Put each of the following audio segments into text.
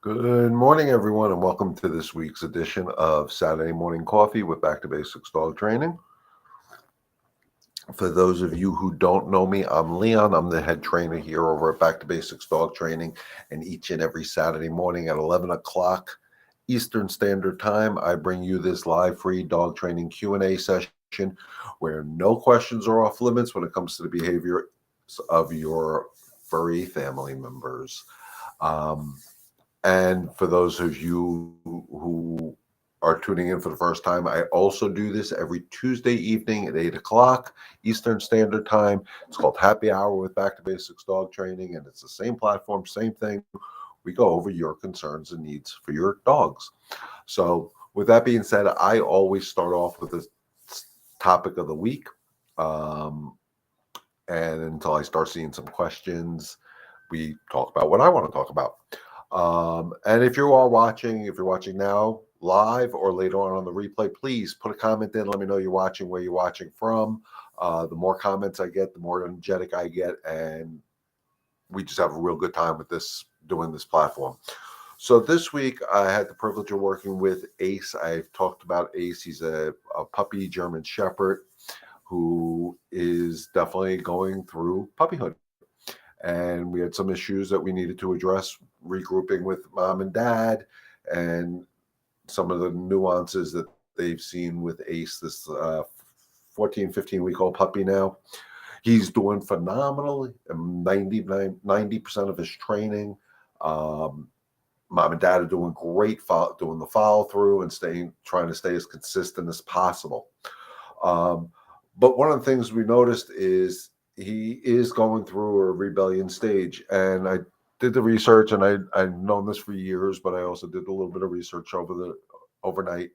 Good morning, everyone, and welcome to this week's edition of Saturday Morning Coffee with Back to Basics Dog Training. For those of you who don't know me, I'm Leon. I'm the head trainer here over at Back to Basics Dog Training, and each and every Saturday morning at 11 o'clock Eastern Standard Time, I bring you this live free dog training Q&A session where no questions are off limits when it comes to the behavior of your furry family members. And for those of you who are tuning in for the first time, I also do this every Tuesday evening at 8 o'clock Eastern Standard Time. It's called Happy Hour with Back to Basics Dog Training, and it's the same platform, same thing. We go over your concerns and needs for your dogs. So with that being said, I always start off with the topic of the week. And until I start seeing some questions, we talk about what I want to talk about. And if you're watching now live or later on the replay, please put a comment in. Let me know you're watching, where you're watching from. The more comments I get, the more energetic I get, and we just have a real good time with doing this platform. So this week I had the privilege of working with Ace. I've talked about Ace. He's a puppy German Shepherd who is definitely going through puppyhood. And we had some issues that we needed to address, regrouping with mom and dad, and some of the nuances that they've seen with Ace, this 14, 15-week-old puppy now. He's doing phenomenal, 90% of his training. Mom and dad are doing great, doing the follow through and trying to stay as consistent as possible. But one of the things we noticed is he is going through a rebellion stage. And I did the research, and I've known this for years, but I also did a little bit of research overnight.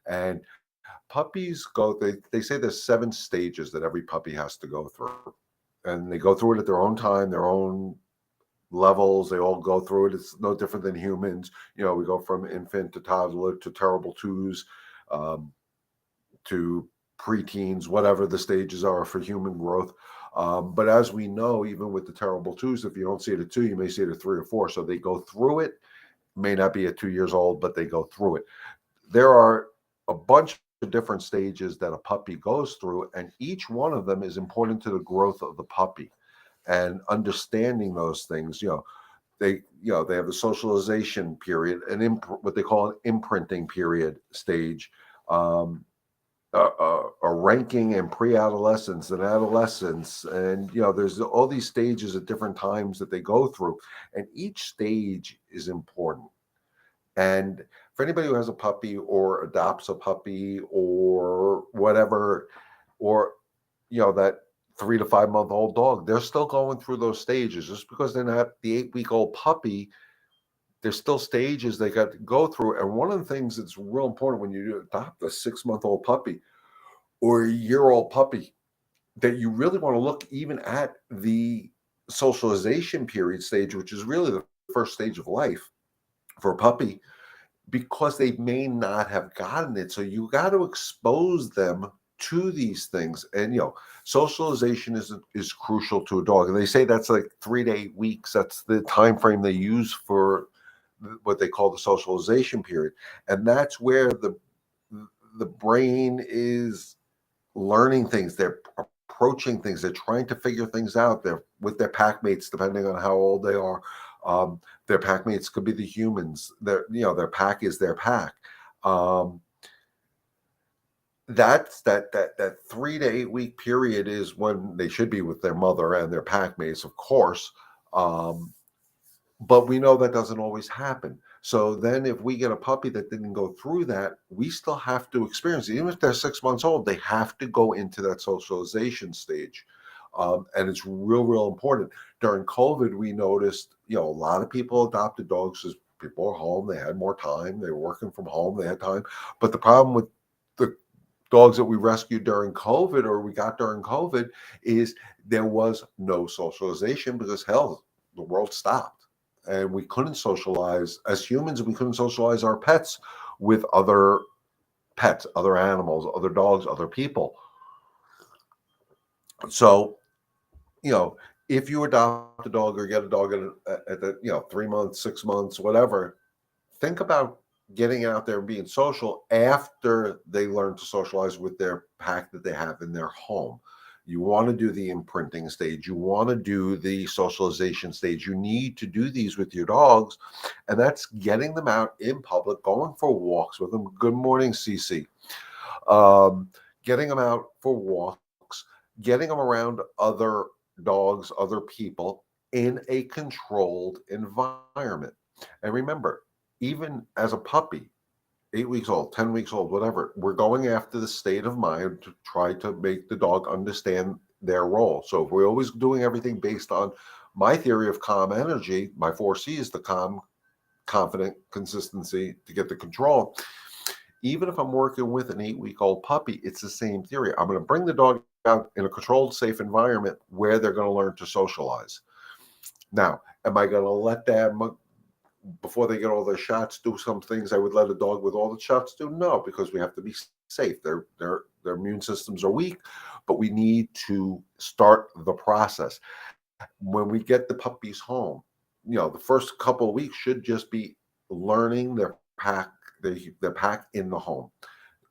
And puppies they say there's 7 stages that every puppy has to go through. And they go through it at their own time, their own levels. They all go through it. It's no different than humans. We go from infant to toddler to terrible twos, to preteens, whatever the stages are for human growth. But as we know, even with the terrible twos, if you don't see it at 2, you may see it at 3 or 4. So they go through it. May not be at 2 years old, but they go through it. There are a bunch of different stages that a puppy goes through, and each one of them is important to the growth of the puppy. And understanding those things, they have the socialization period, what they call an imprinting period stage. A ranking and pre-adolescence and adolescence, and there's all these stages at different times that they go through, and each stage is important. And for anybody who has a puppy or adopts a puppy or whatever, or that 3 to 5 month old dog, they're still going through those stages. Just because they're not the 8-week-old puppy, there's still stages they got to go through. And one of the things that's real important when you adopt a 6-month-old puppy or a year-old puppy, that you really want to look even at the socialization period stage, which is really the first stage of life for a puppy, because they may not have gotten it. So you got to expose them to these things. And socialization is crucial to a dog. And they say that's like 3 to 8 weeks. That's the time frame they use for what they call the socialization period. And that's where the brain is learning things. They're approaching things. They're trying to figure things out. They're with their pack mates, depending on how old they are. Their pack mates could be the humans. Their pack is their pack. That's that 3 to 8 week period is when they should be with their mother and their pack mates, of course. But we know that doesn't always happen. So then if we get a puppy that didn't go through that, we still have to experience it. Even if they're 6 months old, they have to go into that socialization stage. And it's real important. During COVID, we noticed, a lot of people adopted dogs because people were home. They had more time. They were working from home. They had time. But the problem with the dogs that we rescued during COVID, or we got during COVID, is there was no socialization because, hell, the world stopped. And we couldn't socialize as humans. We couldn't socialize our pets with other pets, other animals, other dogs, other people. So, if you adopt a dog or get a dog at the 3 months, 6 months, whatever, think about getting out there and being social after they learn to socialize with their pack that they have in their home. You want to do the imprinting stage. You want to do the socialization stage. You need to do these with your dogs, and that's getting them out in public, going for walks with them. Good morning, Cece. Um, Getting them out for walks, getting them around other dogs, other people in a controlled environment. And remember, even as a puppy, 8 weeks old, 10 weeks old, whatever, we're going after the state of mind to try to make the dog understand their role. So if we're always doing everything based on my theory of calm energy, my 4C is the calm, confident, consistency to get the control. Even if I'm working with an 8 week old puppy, it's the same theory. I'm going to bring the dog out in a controlled, safe environment where they're going to learn to socialize. Now, am I going to let them, before they get all their shots, do some things I would let a dog with all the shots do? No, because we have to be safe. Their immune systems are weak, but we need to start the process. When we get the puppies home, the first couple of weeks should just be learning their pack in the home,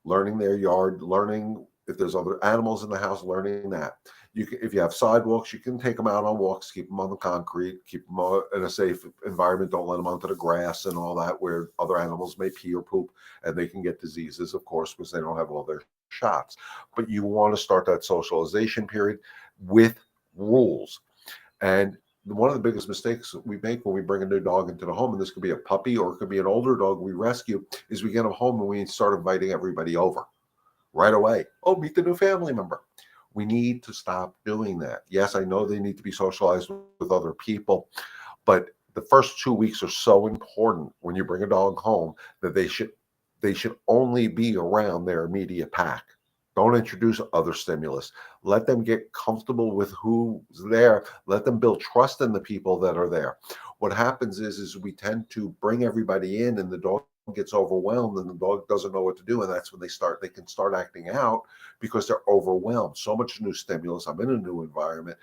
learning their yard, learning if there's other animals in the house, learning that. If you have sidewalks, you can take them out on walks, keep them on the concrete, keep them in a safe environment. Don't let them onto the grass and all that where other animals may pee or poop and they can get diseases, of course, because they don't have all their shots. But you want to start that socialization period with rules. And one of the biggest mistakes we make when we bring a new dog into the home, and this could be a puppy or it could be an older dog we rescue, is we get them home and we start inviting everybody over right away. Oh, meet the new family member. We need to stop doing that. Yes, I know they need to be socialized with other people, but the first 2 weeks are so important when you bring a dog home that they should only be around their immediate pack. Don't introduce other stimulus. Let them get comfortable with who's there. Let them build trust in the people that are there. What happens is we tend to bring everybody in and the dog gets overwhelmed and the dog doesn't know what to do. And that's when they can start acting out because they're overwhelmed. So much new stimulus. I'm in a new environment.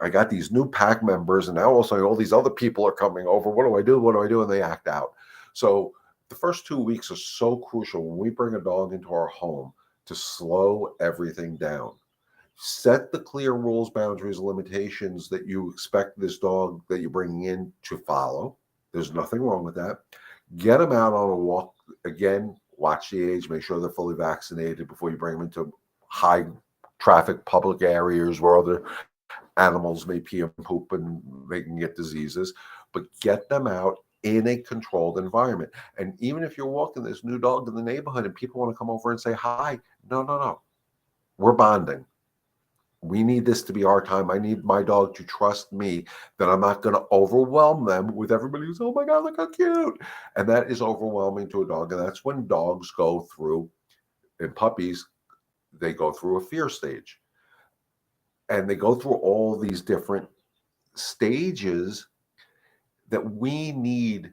I got these new pack members and now also all these other people are coming over. What do I do? What do I do? And they act out. So the first 2 weeks are so crucial when we bring a dog into our home to slow everything down. Set the clear rules, boundaries, limitations that you expect this dog that you're bringing in to follow. There's nothing wrong with that. Get them out on a walk. Again, watch the age, make sure they're fully vaccinated before you bring them into high traffic public areas where other animals may pee and poop and they can get diseases. But get them out in a controlled environment. And even if you're walking this new dog in the neighborhood and people want to come over and say hi, no. We're bonding. We need this to be our time. I need my dog to trust me that I'm not going to overwhelm them with everybody who's, oh my God, look how cute. And that is overwhelming to a dog. And that's when dogs go through, and puppies, they go through a fear stage. And they go through all these different stages that we need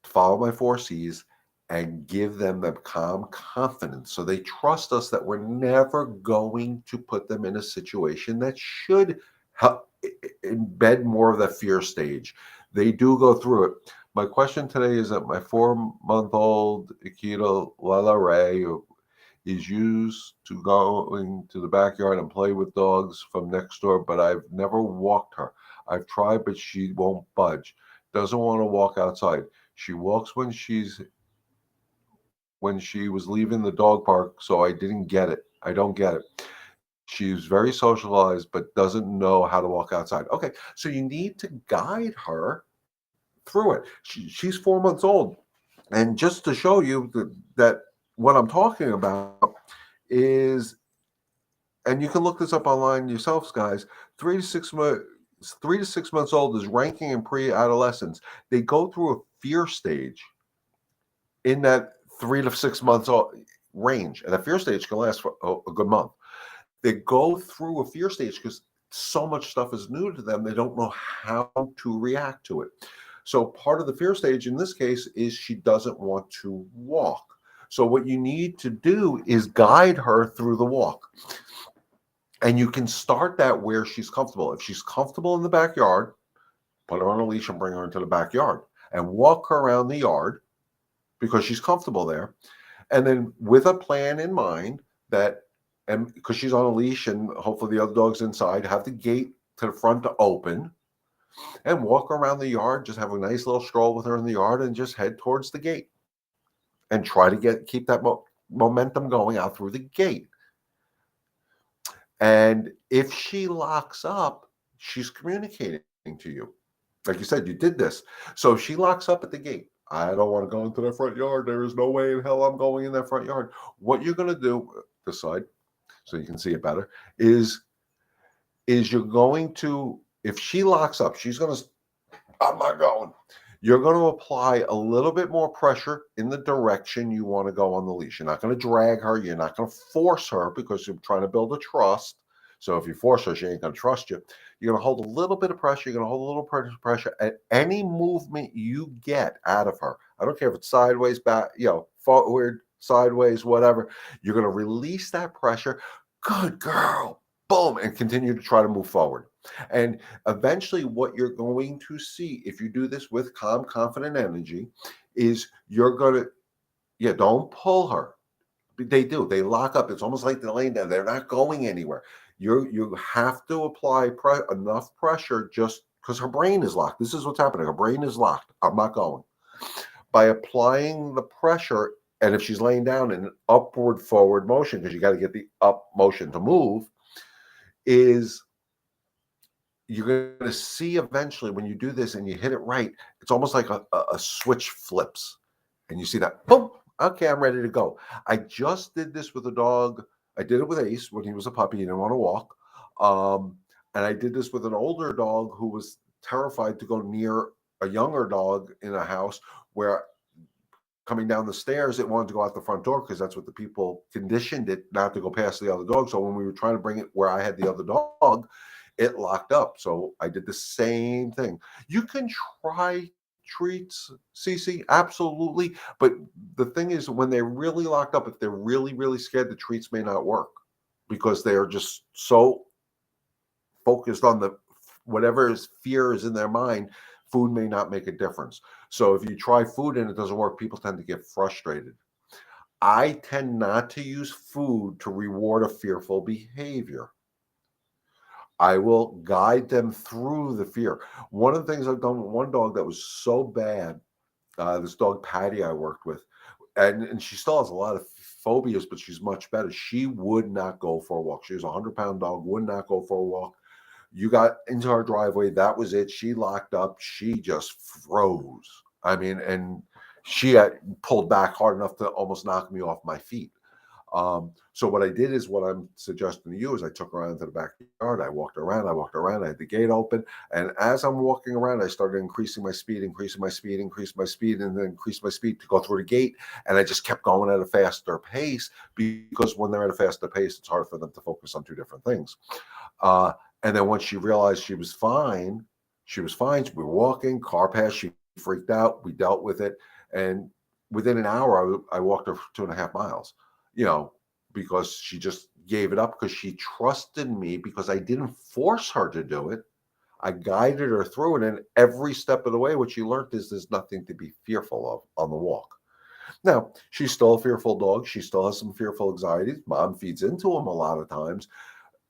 to follow my 4Cs and give them the calm confidence so they trust us that we're never going to put them in a situation that should help embed more of that fear stage. They do go through it. My question today is that my 4-month-old Akita Lala Ray is used to going to the backyard and play with dogs from next door, but I've never walked her. I've tried, but she won't budge. Doesn't want to walk outside. She walks when she was leaving the dog park, so I didn't get it. I don't get it. She's very socialized, but doesn't know how to walk outside. Okay, so you need to guide her through it. She's 4 months old. And just to show you that what I'm talking about is, and you can look this up online yourselves, guys, 3 to 6 months old is ranking in pre-adolescence. They go through a fear stage in that 3 to 6 months range, and a fear stage can last for a good month. They go through a fear stage because so much stuff is new to them. They don't know how to react to it. So part of the fear stage in this case is she doesn't want to walk. So what you need to do is guide her through the walk. And you can start that where she's comfortable. If she's comfortable in the backyard, put her on a leash and bring her into the backyard and walk her around the yard because she's comfortable there. And then with a plan in mind that, and because she's on a leash and hopefully the other dog's inside, have the gate to the front to open and walk around the yard, just have a nice little stroll with her in the yard and just head towards the gate and try to keep that momentum going out through the gate. And if she locks up, she's communicating to you. Like you said, you did this. So if she locks up at the gate, I don't want to go into the front yard. There is no way in hell I'm going in that front yard. What you're going to do, this side, so you can see it better, is you're going to, if she locks up, she's going to, I'm not going. You're going to apply a little bit more pressure in the direction you want to go on the leash. You're not going to drag her. You're not going to force her because you're trying to build a trust. So if you force her, she ain't going to trust you. You're going to hold a little bit of pressure. You're going to hold a little pressure at any movement you get out of her. I don't care if it's sideways, back, forward, sideways, whatever. You're going to release that pressure. Good girl. Boom. And continue to try to move forward. And eventually what you're going to see, if you do this with calm, confident energy, is you're going to, don't pull her. They do. They lock up. It's almost like they're laying down. They're not going anywhere. You have to apply enough pressure just because her brain is locked. This is what's happening. Her brain is locked. I'm not going. By applying the pressure, and if she's laying down in an upward forward motion, because you got to get the up motion to move, is you're going to see eventually when you do this and you hit it right, it's almost like a switch flips. And you see that, boom, okay, I'm ready to go. I just did this with a dog. I did it with Ace when he was a puppy. He didn't want to walk. And I did this with an older dog who was terrified to go near a younger dog in a house where coming down the stairs, it wanted to go out the front door because that's what the people conditioned it not to go past the other dog. So when we were trying to bring it where I had the other dog, it locked up. So I did the same thing. You can try treats, Cece, absolutely. But the thing is, when they're really locked up, if they're really, really scared, the treats may not work because they are just so focused on the whatever fear is in their mind. Food may not make a difference. So if you try food and it doesn't work, people tend to get frustrated. I tend not to use food to reward a fearful behavior. I will guide them through the fear. One of the things I've done with one dog that was so bad, this dog Patty I worked with, and she still has a lot of phobias, but she's much better. She would not go for a walk. She was a 100-pound dog, would not go for a walk. You got into our driveway, that was it. She locked up. She just froze. I mean, and she had pulled back hard enough to almost knock me off my feet. So what I did is what I'm suggesting to you is I took her around to the backyard. I walked around. I had the gate open. And as I'm walking around, I started increasing my speed, and then increase my speed to go through the gate. And I just kept going at a faster pace because when they're at a faster pace, it's hard for them to focus on two different things. And then once she realized she was fine. We were walking, car passed, she freaked out. We dealt with it. And within an hour, I walked her 2.5 miles, because she just gave it up because she trusted me because I didn't force her to do it. I guided her through it. And every step of the way, what she learned is there's nothing to be fearful of on the walk. Now, she's still a fearful dog. She still has some fearful anxieties. Mom feeds into them a lot of times.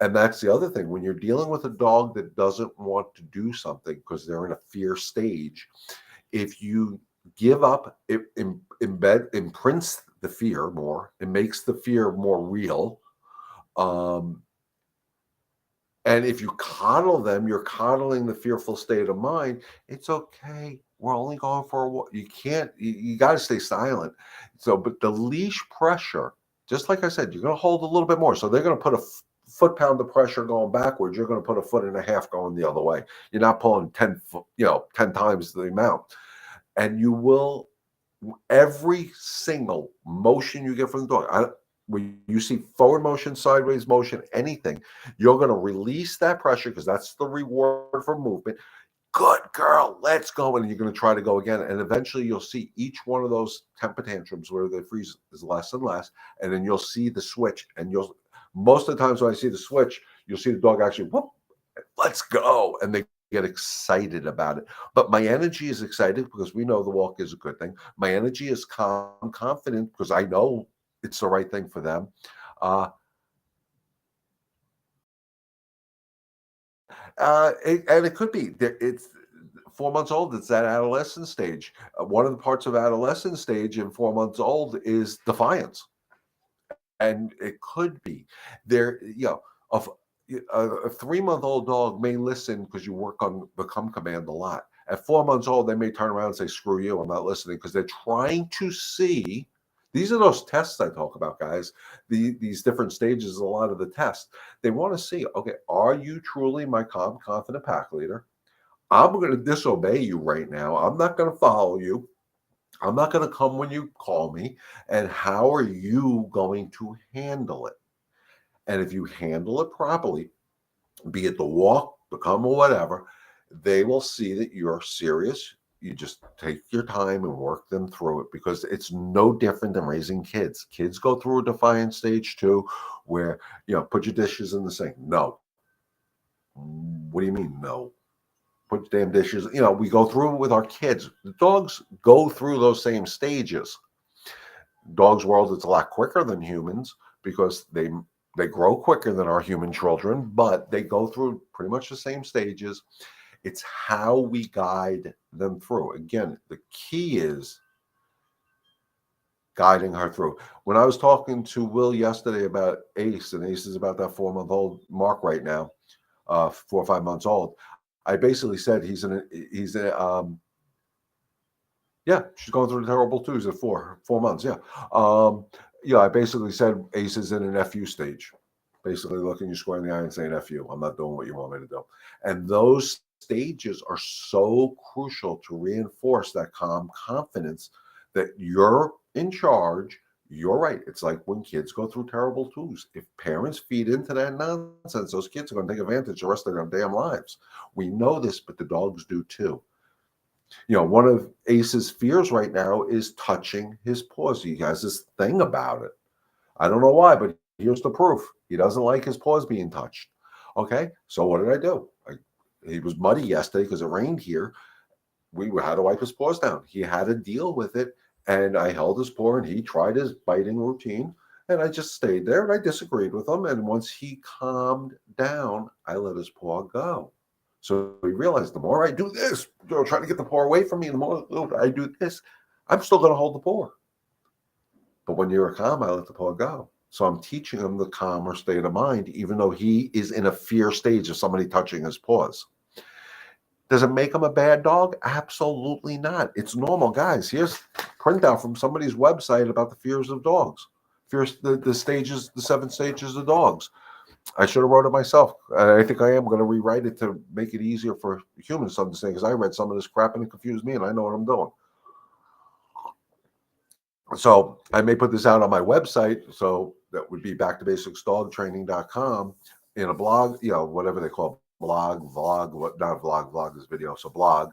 And that's the other thing. When you're dealing with a dog that doesn't want to do something because they're in a fear stage, if you give up, it imprints the fear more. It makes the fear more real. And if you coddle them, you're coddling the fearful state of mind. It's okay. We're only going for a walk. You can't, you got to stay silent. So, but the leash pressure, just like I said, you're going to hold a little bit more. So they're going to put a foot-pound of pressure going backwards. You're going to put a 1.5 foot going the other way. You're not pulling 10 times the amount. And you will, every single motion you get from the dog, when you see forward motion, sideways motion, anything, you're going to release that pressure because that's the reward for movement. Good girl, let's go. And you're going to try to go again. And eventually you'll see each one of those temper tantrums where they freeze is less and less. And then you'll see the switch. And most of the times when I see the switch, you'll see the dog actually, whoop, let's go. And they get excited about it. But my energy is excited because we know the walk is a good thing. My energy is calm, confident because I know it's the right thing for them. Uh, and it could be it's 4 months old. It's that adolescent stage. One of the parts of adolescent stage in 4 months old is defiance, and it could be there. Of a 3 month old dog may listen because you work on become command a lot. At 4 months old, they may turn around and say, "Screw you, I'm not listening," because they're trying to see. These are those tests I talk about, guys. These different stages, a lot of the tests. They want to see, okay, are you truly my calm, confident pack leader? I'm going to disobey you right now. I'm not going to follow you. I'm not going to come when you call me. And how are you going to handle it? And if you handle it properly, be it the walk, the come, or whatever, they will see that you're serious. You just take your time and work them through it because it's no different than raising kids. Kids go through a defiant stage too, where, put your dishes in the sink. No. What do you mean, no? Put your damn dishes. We go through it with our kids. The dogs go through those same stages. Dogs' world is a lot quicker than humans because they grow quicker than our human children, but they go through pretty much the same stages. It's how we guide them through. Again, the key is guiding her through. When I was talking to Will yesterday about Ace, and Ace is about that 4-month-old mark right now, 4 or 5 months old. I basically said he's yeah, she's going through the terrible twos at 4 months. Yeah. I basically said Ace is in an FU stage, basically looking you square in the eye and saying, F you, I'm not doing what you want me to do. And those stages are so crucial to reinforce that calm confidence that you're in charge. You're right. It's like when kids go through terrible twos. If parents feed into that nonsense, those kids are going to take advantage the rest of their damn lives. We know this, but the dogs do too. One of Ace's fears right now is touching his paws. He has this thing about it. I don't know why, but here's the proof. He doesn't like his paws being touched. Okay, so what did I do? He was muddy yesterday because it rained here. We had to wipe his paws down. He had to deal with it, and I held his paw, and he tried his biting routine, and I just stayed there, and I disagreed with him. And once he calmed down, I let his paw go. So he realized the more I do this, trying to get the paw away from me, the more I do this, I'm still going to hold the paw. But when you're calm, I let the paw go. So I'm teaching him the calmer state of mind, even though he is in a fear stage of somebody touching his paws. Does it make him a bad dog? Absolutely not. It's normal, guys. Here's a printout from somebody's website about the fears of dogs. Fears, the stages, the 7 stages of dogs. I should have wrote it myself. I think I am going to rewrite it to make it easier for humans to understand because I read some of this crap and it confused me and I know what I'm doing. So I may put this out on my website. So that would be backtobasicsdogtraining.com in a blog, whatever they call blog, vlog, not vlog is video. So blog.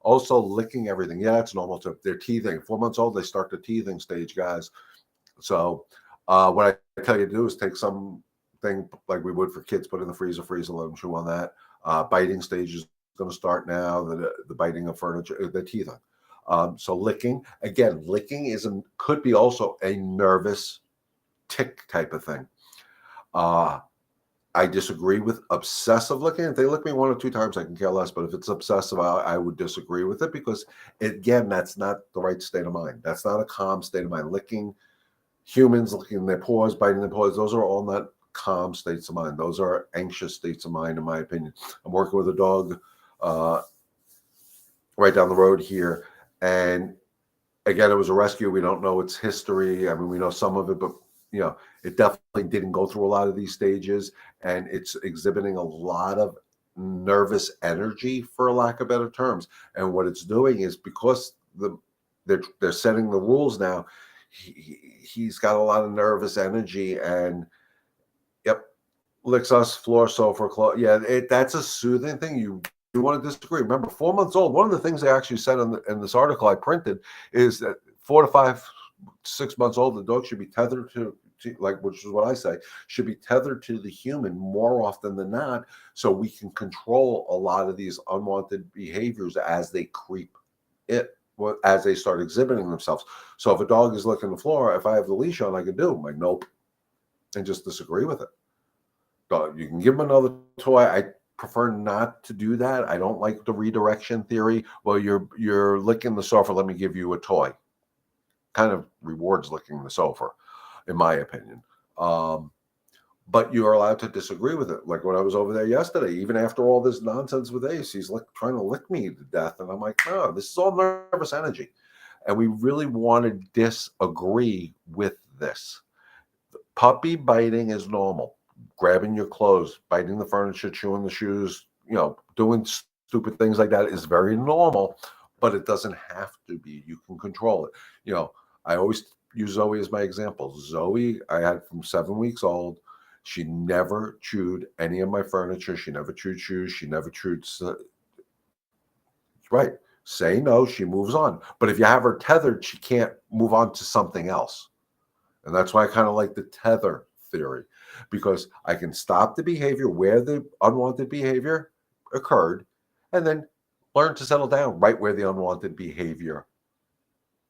Also licking everything. Yeah, it's normal to they're teething. 4 months old, they start the teething stage, guys. So what I tell you to do is take something like we would for kids, put in the freezer, let them chew on that. Biting stage is going to start now. The biting of furniture, the teething. So licking could be also a nervous tick type of thing. I disagree with obsessive licking. If they lick me 1 or 2 times, I can care less. But if it's obsessive, I would disagree with it because, again, that's not the right state of mind. That's not a calm state of mind. Licking humans, licking their paws, biting their paws, those are all not calm states of mind. Those are anxious states of mind, in my opinion. I'm working with a dog right down the road here. And again, it was a rescue. We don't know its history. I mean, we know some of it, but it definitely didn't go through a lot of these stages, and it's exhibiting a lot of nervous energy, for lack of better terms. And what it's doing is because they're setting the rules now, he's got a lot of nervous energy, and licks us, floor, sofa, cloth. Yeah, that's a soothing thing. You want to disagree. Remember, 4 months old. One of the things they actually said in this article I printed is that 4 to 5, 6 months old, the dog should be tethered to like, which is what I say, should be tethered to the human more often than not, so we can control a lot of these unwanted behaviors as they creep it, as they start exhibiting themselves. So if a dog is licking the floor, if I have the leash on, I can do, I'm like, nope, and just disagree with it. But you can give them another toy. I prefer not to do that. I don't like the redirection theory. Well, you're licking the sofa, let me give you a toy. Kind of rewards licking the sofa, in my opinion. But you are allowed to disagree with it. Like when I was over there yesterday, even after all this nonsense with Ace, he's like trying to lick me to death. And I'm like, no, this is all nervous energy. And we really want to disagree with this. Puppy biting is normal. Grabbing your clothes, biting the furniture, chewing the shoes, doing stupid things like that is very normal, but it doesn't have to be. You can control it. I always use Zoe as my example. Zoe, I had from 7 weeks old. She never chewed any of my furniture. She never chewed shoes. She never chewed. Right. Say no, she moves on. But if you have her tethered, she can't move on to something else. And that's why I kind of like the tether theory, because I can stop the behavior where the unwanted behavior occurred and then learn to settle down right where the unwanted behavior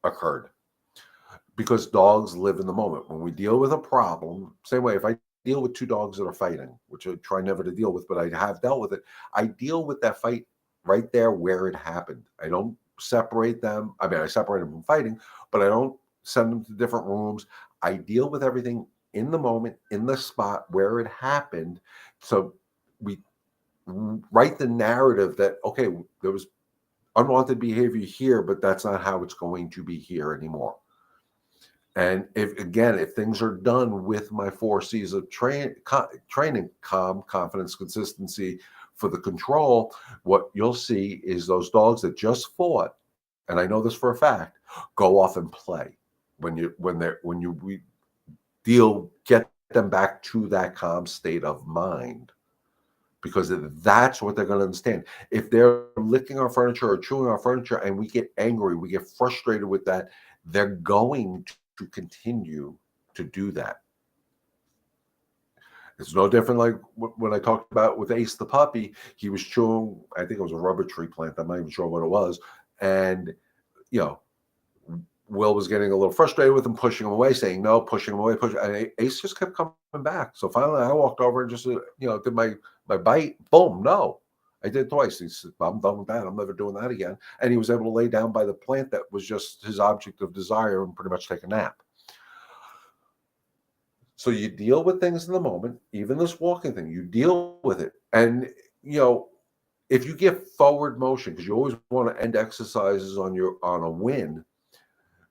occurred. Because dogs live in the moment. When we deal with a problem, same way, if I deal with two dogs that are fighting, which I try never to deal with, but I have dealt with it, I deal with that fight right there where it happened. I don't separate them. I mean, I separate them from fighting, but I don't send them to different rooms. I deal with everything in the moment, in the spot where it happened. So we write the narrative that, okay, there was unwanted behavior here, but that's not how it's going to be here anymore. And if things are done with my 4 C's of training, calm, confidence, consistency for the control, what you'll see is those dogs that just fought, and I know this for a fact, go off and play get them back to that calm state of mind, because that's what they're going to understand. If they're licking our furniture or chewing our furniture and we get angry, we get frustrated with that, they're going to continue to do that. It's no different like when I talked about with Ace the puppy. He was chewing, I think it was a rubber tree plant, I'm not even sure what it was, and Will was getting a little frustrated with him, pushing him away, saying no, pushing him away, and Ace just kept coming back. So finally I walked over and just did my bite. Boom, no. I did twice. He said, I'm done with that. I'm never doing that again. And he was able to lay down by the plant that was just his object of desire and pretty much take a nap. So you deal with things in the moment, even this walking thing, you deal with it. And, if you get forward motion, because you always want to end exercises on a win.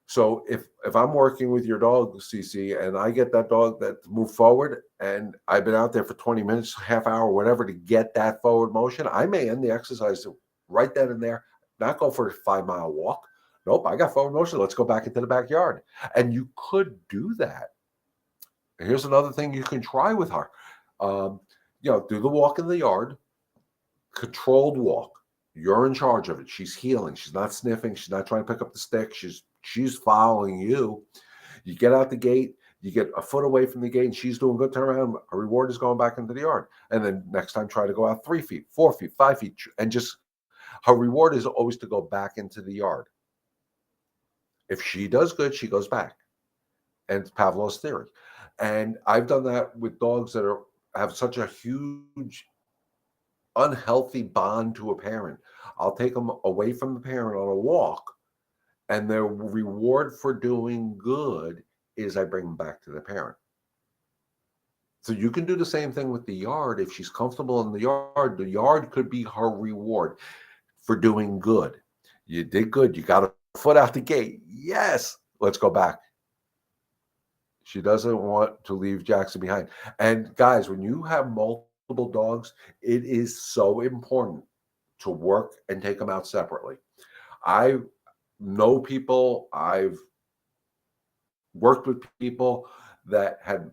So if I'm working with your dog, CC, and I get that dog that move forward, and I've been out there for 20 minutes, half hour, whatever, to get that forward motion, I may end the exercise right then and there, not go for a 5-mile walk. Nope, I got forward motion. Let's go back into the backyard. And you could do that. And here's another thing you can try with her. Do the walk in the yard, controlled walk. You're in charge of it. She's healing. She's not sniffing. She's not trying to pick up the stick. She's following you. You get out the gate, you get a foot away from the gate, and she's doing good. Turn around. A reward is going back into the yard. And then next time, try to go out 3 feet, 4 feet, 5 feet. And just her reward is always to go back into the yard. If she does good, she goes back. And it's Pavlov's theory. And I've done that with dogs that have such a huge unhealthy bond to a parent. I'll take them away from the parent on a walk, and their reward for doing good is I bring them back to the parent. So you can do the same thing with the yard. If she's comfortable in the yard could be her reward for doing good. You did good. You got a foot out the gate. Yes, let's go back. She doesn't want to leave Jackson behind. And guys, when you have multiple dogs, it is so important to work and take them out separately. I know people, I've worked with people that had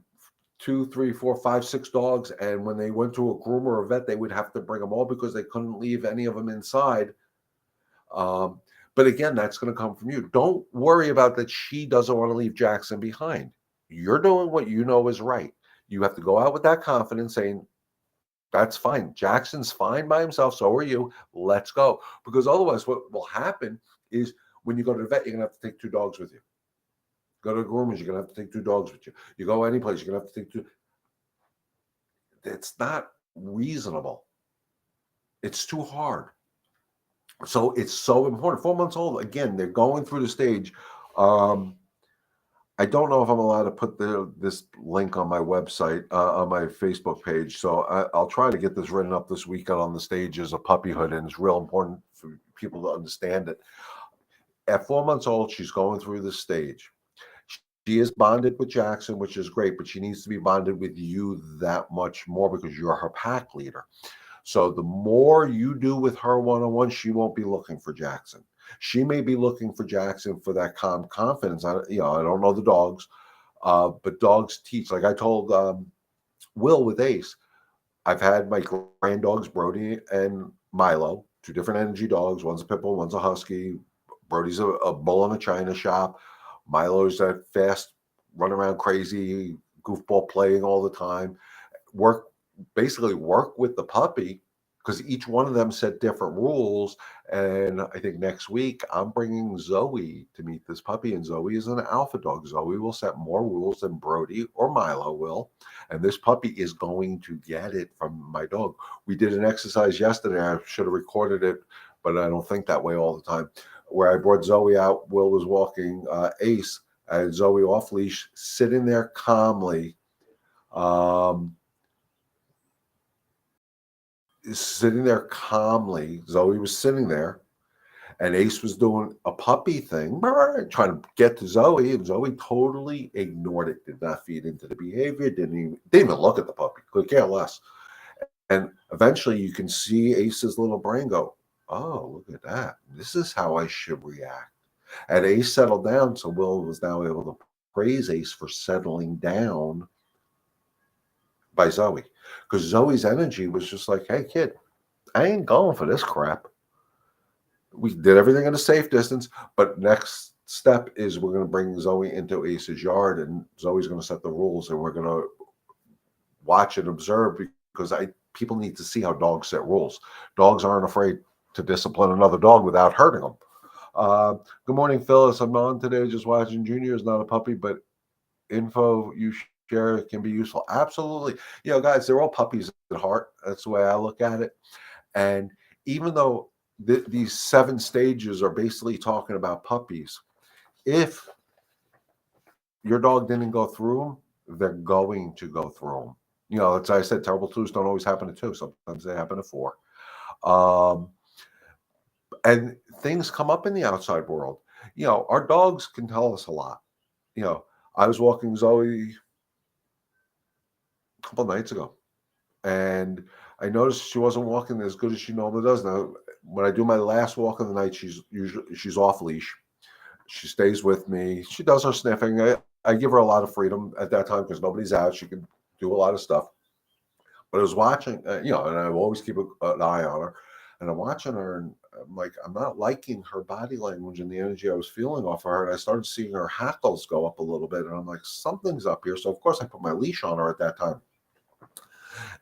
2, 3, 4, 5, 6 dogs, and when they went to a groomer or a vet, they would have to bring them all because they couldn't leave any of them inside. But again, that's going to come from you. Don't worry about that she doesn't want to leave Jackson behind. You're doing what you know is right. You have to go out with that confidence saying, that's fine. Jackson's fine by himself. So are you. Let's go. Because otherwise, what will happen is when you go to the vet, you're going to have to take two dogs with you. Go to the groomers, you're going to have to take two dogs with you. You go any place, you're going to have to take two. It's not reasonable. It's too hard. So it's so important. 4 months old, again, they're going through the stage. Um, I don't know if I'm allowed to put this link on my website, on my Facebook page. So I'll try to get this written up this weekend on the stages of puppyhood, and it's real important for people to understand it. At 4 months old, she's going through this stage. She is bonded with Jackson, which is great, but she needs to be bonded with you that much more because you're her pack leader. So the more you do with her one-on-one, she won't be looking for Jackson. She may be looking for Jackson for that calm confidence. I don't know the dogs, but dogs teach. Like I told Will with Ace, I've had my grand dogs, Brody and Milo, two different energy dogs. One's a pit bull, one's a husky. Brody's a bull in a china shop. Milo's that fast, run around crazy, goofball playing all the time. Basically work with the puppy because each one of them set different rules. And I think next week I'm bringing Zoe to meet this puppy, and Zoe is an alpha dog. Zoe will set more rules than Brody or Milo will, and this puppy is going to get it from my dog. We did an exercise yesterday. I should have recorded it, but I don't think that way all the time. Where I brought Zoe out, Will was walking Ace, and Zoe off leash, sitting there calmly. Sitting there calmly. Zoe was sitting there, and Ace was doing a puppy thing, trying to get to Zoe, and Zoe totally ignored it. Did not feed into the behavior. Didn't even look at the puppy. Could care less. And eventually, you can see Ace's little brain go, "Oh, look at that! This is how I should react." And Ace settled down, so Will was now able to praise Ace for settling down by Zoe, because Zoe's energy was just like, "Hey, kid, I ain't going for this crap." We did everything in a safe distance, but next step is we're going to bring Zoe into Ace's yard, and Zoe's going to set the rules, and we're going to watch and observe because people need to see how dogs set rules. Dogs aren't afraid to discipline another dog without hurting them. Good morning, Phyllis. I'm on today just watching. Junior is not a puppy, but info you share can be useful. Absolutely. Guys, they're all puppies at heart. That's the way I look at it. And even though these 7 stages are basically talking about puppies, if your dog didn't go through them, they're going to go through them. As I said, terrible 2s don't always happen to 2. Sometimes they happen to 4. And things come up in the outside world. Our dogs can tell us a lot. I was walking Zoe a couple of nights ago, and I noticed she wasn't walking as good as she normally does. Now, when I do my last walk of the night, she's off leash. She stays with me. She does her sniffing. I give her a lot of freedom at that time because nobody's out. She can do a lot of stuff. But I was watching, and I always keep an eye on her. And I'm watching her, and I'm like, I'm not liking her body language and the energy I was feeling off of her. And I started seeing her hackles go up a little bit. And I'm like, something's up here. So, of course, I put my leash on her at that time.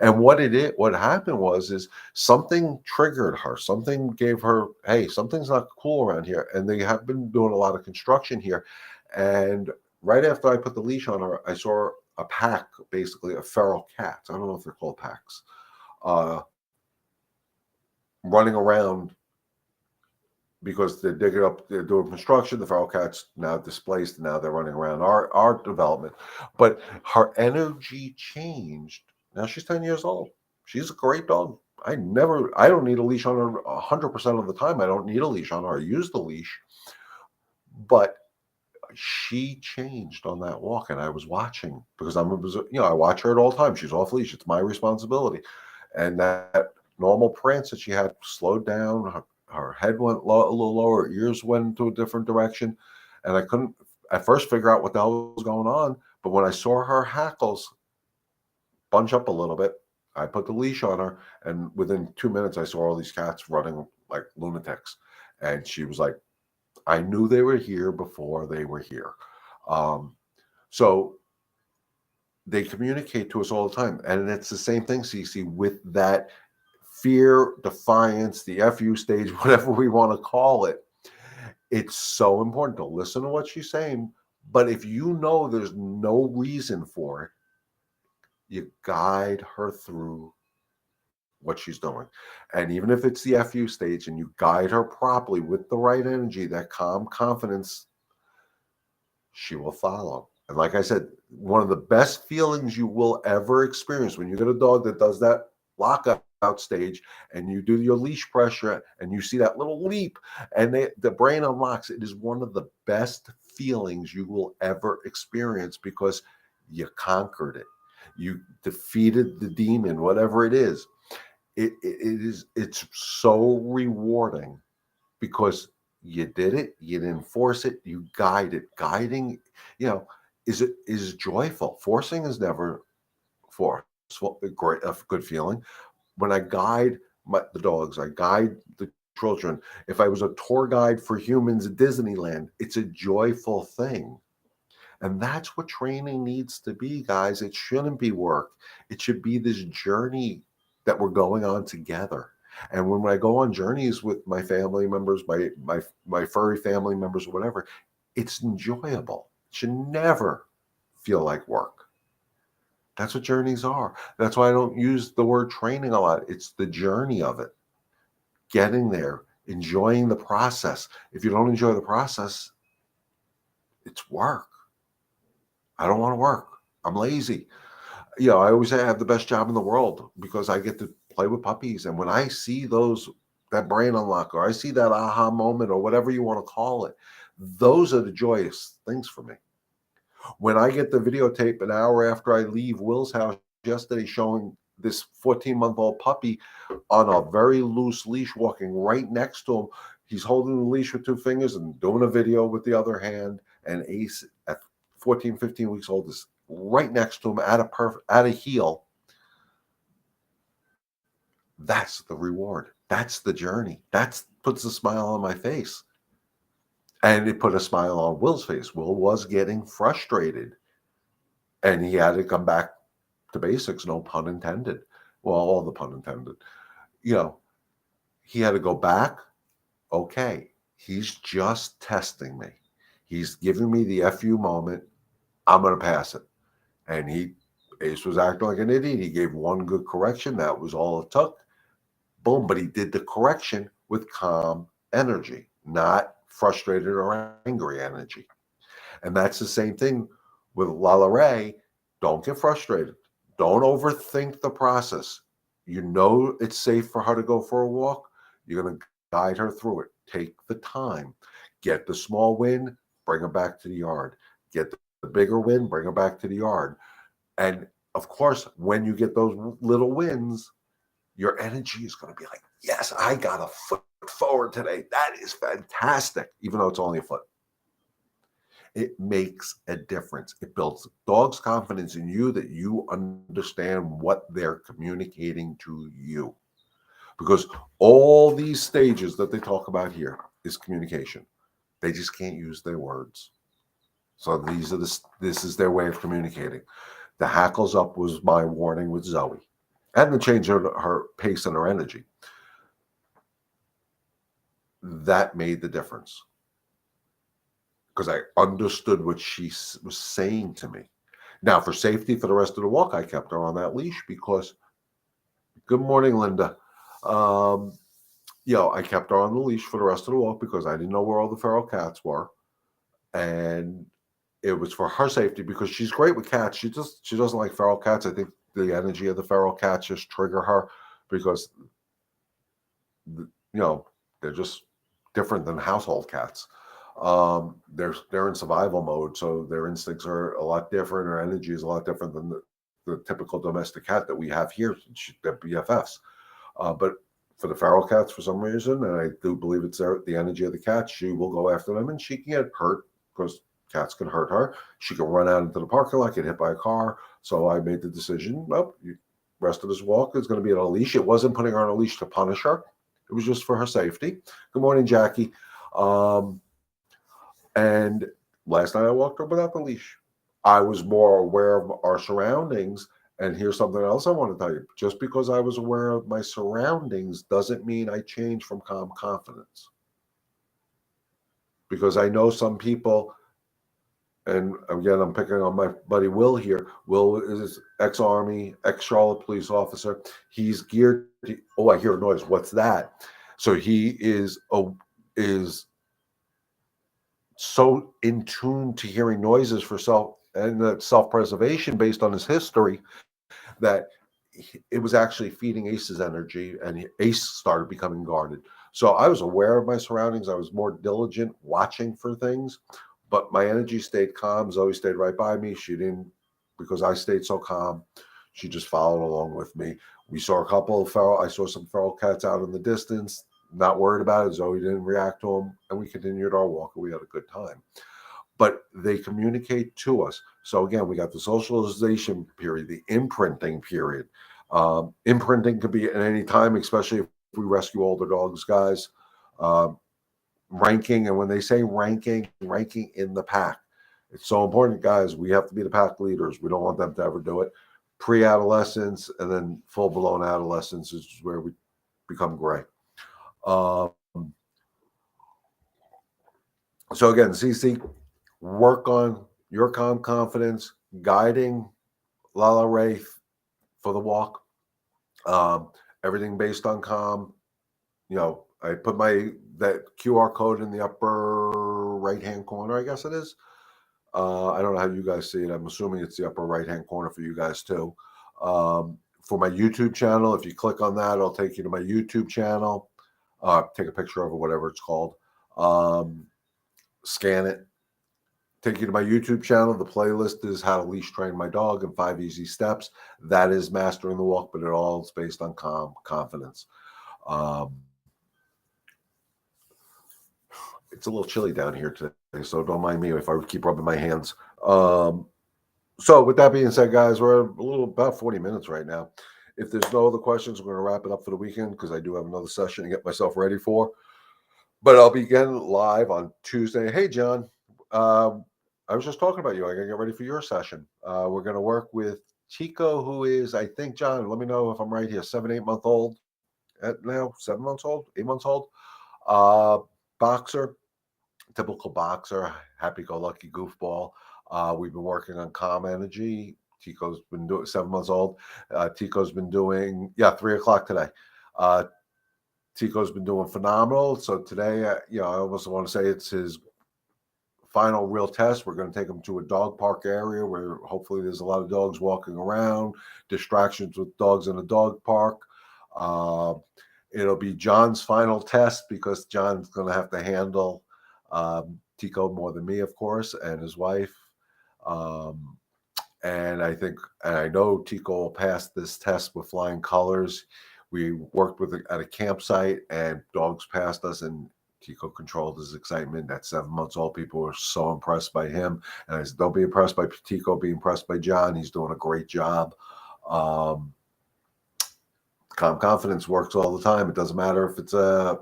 And what happened is something triggered her. Something gave her, hey, something's not cool around here. And they have been doing a lot of construction here. And right after I put the leash on her, I saw a pack, basically, of feral cats. I don't know if they're called packs, running around because they're digging up, they're doing construction. The feral cats now displaced, and now they're running around our development. But her energy changed. Now she's 10 years old. She's a great dog. I don't need a leash on her 100% of the time. I don't need a leash on her. I use the leash. But she changed on that walk, and I was watching because I watch her at all times. She's off leash. It's my responsibility. And that normal prance that she had slowed down. Her head went a little lower. Her ears went into a different direction. And I couldn't at first figure out what the hell was going on. But when I saw her hackles bunch up a little bit, I put the leash on her. And within 2 minutes, I saw all these cats running like lunatics. And she was like, I knew they were here before they were here. So they communicate to us all the time. And it's the same thing, Cece, with that fear, defiance, the FU stage, whatever we want to call it. It's so important to listen to what she's saying. But if you know there's no reason for it, you guide her through what she's doing. And even if it's the FU stage and you guide her properly with the right energy, that calm confidence, she will follow. And like I said, one of the best feelings you will ever experience when you get a dog that does that lockout stage and you do your leash pressure and you see that little leap and the brain unlocks, it is one of the best feelings you will ever experience because you conquered it. You defeated the demon, whatever it is. It's so rewarding because you did it, you didn't force it, you guide it. Guiding, is joyful. Forcing is never forceful, a good feeling. When I guide the dogs, I guide the children. If I was a tour guide for humans at Disneyland, it's a joyful thing. And that's what training needs to be, guys. It shouldn't be work. It should be this journey that we're going on together. And when I go on journeys with my family members, my furry family members, or whatever, it's enjoyable. It should never feel like work. That's what journeys are. That's why I don't use the word training a lot. It's the journey of it. Getting there, enjoying the process. If you don't enjoy the process, it's work. I don't want to work. I'm lazy. I always say I have the best job in the world because I get to play with puppies. And when I see that brain unlock, or I see that aha moment, or whatever you want to call it, those are the joyous things for me. When I get the videotape an hour after I leave Will's house yesterday showing this 14-month-old puppy on a very loose leash walking right next to him, he's holding the leash with two fingers and doing a video with the other hand, and Ace at 14, 15 weeks old is right next to him at a heel. That's the reward. That's the journey. That puts a smile on my face. And it put a smile on Will's face. Will was getting frustrated. And he had to come back to basics, no pun intended. Well, all the pun intended. He had to go back. Okay, he's just testing me. He's giving me the FU moment. I'm going to pass it. And Ace was acting like an idiot. He gave one good correction. That was all it took. Boom. But he did the correction with calm energy, not frustrated or angry energy. And that's the same thing with Lala Ray. Don't get frustrated. Don't overthink the process. You know it's safe for her to go for a walk. You're going to guide her through it. Take the time. Get the small win, bring her back to the yard. Get the bigger win, bring her back to the yard. And of course, when you get those little wins, your energy is going to be like, yes, I got a foot forward today. That is fantastic, even though it's only a foot. It makes a difference. It builds dogs' confidence in you that you understand what they're communicating to you. Because all these stages that they talk about here is communication. They just can't use their words. So this is their way of communicating. The hackles up was my warning with Zoe. And the change her pace and her energy. That made the difference. Because I understood what she was saying to me. Now, for safety for the rest of the walk, I kept her on that leash because, good morning, Linda. I kept her on the leash for the rest of the walk because I didn't know where all the feral cats were. And it was for her safety because she's great with cats. She doesn't like feral cats. I think the energy of the feral cats just trigger her because, they're just different than household cats. They're in survival mode, so their instincts are a lot different. Their energy is a lot different than the typical domestic cat that we have here. They're BFFs. But for the feral cats, for some reason, and I do believe it's the energy of the cat, she will go after them, and she can get hurt because cats can hurt her. She can run out into the parking lot, get hit by a car. So I made the decision, rest of this walk is going to be on a leash. It wasn't putting her on a leash to punish her. It was just for her safety. Good morning, Jackie. And last night I walked her without the leash. I was more aware of our surroundings. And here's something else I want to tell you. Just because I was aware of my surroundings doesn't mean I changed from calm confidence. Because I know some people, and again, I'm picking on my buddy Will here. Will is ex-Army, ex-Charlotte police officer. He's geared to, oh, I hear a noise. What's that? So he is so in tune to hearing noises for self-preservation based on his history that it was actually feeding Ace's energy, and Ace started becoming guarded. So I was aware of my surroundings. I was more diligent watching for things, but my energy stayed calm. Zoe stayed right by me. She didn't, because I stayed so calm, she just followed along with me. We saw a couple of I saw some feral cats out in the distance. Not worried about it. Zoe didn't react to them, and we continued our walk, and we had a good time. But they communicate to us. So again, we got the socialization period, the imprinting period. Imprinting could be at any time, especially if we rescue older dogs, guys. Ranking, and when they say ranking in the pack. It's so important, guys. We have to be the pack leaders. We don't want them to ever do it. Pre-adolescence and then full-blown adolescence is where we become gray. So again, CC, work on your calm confidence, guiding Lala Ray for the walk. Everything based on calm. You know, I put that QR code in the upper right-hand corner, I guess it is. I don't know how you guys see it. I'm assuming it's the upper right-hand corner for you guys too. For my YouTube channel, if you click on that, it'll take you to my YouTube channel. Take a picture of it, whatever it's called. Scan it. Take you to my YouTube channel. The playlist is How to Leash Train My Dog in 5 Easy Steps. That is Mastering the Walk, but it all is based on calm confidence. It's a little chilly down here today, so don't mind me if I keep rubbing my hands. So with that being said, guys, we're about 40 minutes right now. If there's no other questions, we're going to wrap it up for the weekend because I do have another session to get myself ready for. But I'll be again live on Tuesday. Hey, John. I was just talking about you. I got to get ready for your session. We're going to work with Chico, who is, I think, John, let me know if I'm right here, 7-8 month old now, 7 months old, 8 months old. Boxer, typical boxer, happy-go-lucky goofball. We've been working on calm energy. Tico's been doing 7 months old. Tico's been doing 3:00 today. Tico's been doing phenomenal. So today, I almost want to say it's his final real test. We're going to take him to a dog park area where hopefully there's a lot of dogs walking around, distractions with dogs in a dog park. It'll be John's final test because John's going to have to handle Tico more than me, of course, and his wife. And I know Tico will pass this test with flying colors. We worked at a campsite, and dogs passed us, and Tico controlled his excitement. At 7 months old, people were so impressed by him. And I said, don't be impressed by Tico, be impressed by John. He's doing a great job. Calm confidence works all the time. It doesn't matter if it's a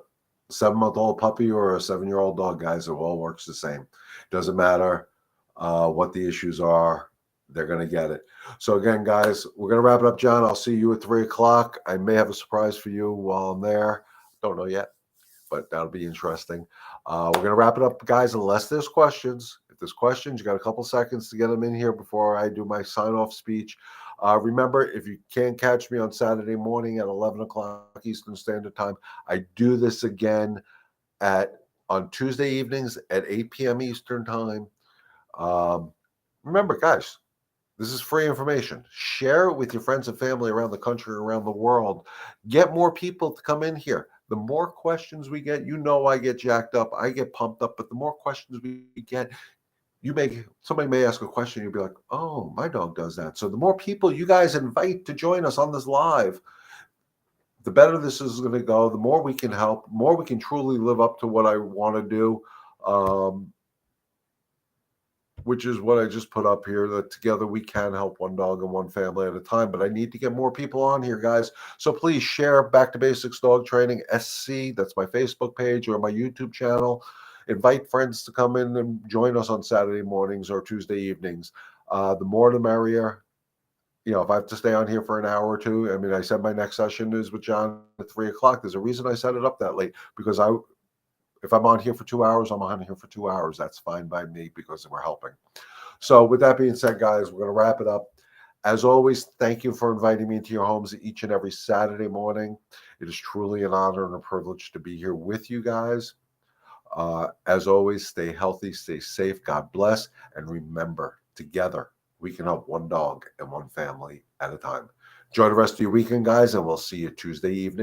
7-month-old puppy or a 7-year-old dog, guys. It all works the same. Doesn't matter what the issues are. They're going to get it. So again, guys, we're going to wrap it up, John. I'll see you at 3:00. I may have a surprise for you while I'm there. Don't know yet, but that'll be interesting. We're going to wrap it up, guys, unless there's questions. If there's questions, you got a couple seconds to get them in here before I do my sign-off speech. Remember, if you can't catch me on Saturday morning at 11 o'clock Eastern Standard Time, I do this again on Tuesday evenings at 8 p.m. Eastern Time. Remember, guys, this is free information. Share it with your friends and family around the country, around the world. Get more people to come in here. The more questions we get, I get jacked up, I get pumped up, but the more questions we get, somebody may ask a question, you'll be like, oh, my dog does that. So the more people you guys invite to join us on this live, the better this is going to go, the more we can help, the more we can truly live up to what I want to do. Which is what I just put up here, that together we can help one dog and one family at a time. But I need to get more people on here, guys. So please share Back to Basics Dog Training SC. That's my Facebook page or my YouTube channel. Invite friends to come in and join us on Saturday mornings or Tuesday evenings. The more the merrier. If I have to stay on here for an hour or two, I mean, I said my next session is with John at 3 o'clock. There's a reason I set it up that late, because if I'm on here for 2 hours, I'm on here for 2 hours. That's fine by me because we're helping. So with that being said, guys, we're going to wrap it up. As always, thank you for inviting me into your homes each and every Saturday morning. It is truly an honor and a privilege to be here with you guys. As always, stay healthy, stay safe, God bless, and remember, together, we can help one dog and one family at a time. Enjoy the rest of your weekend, guys, and we'll see you Tuesday evening.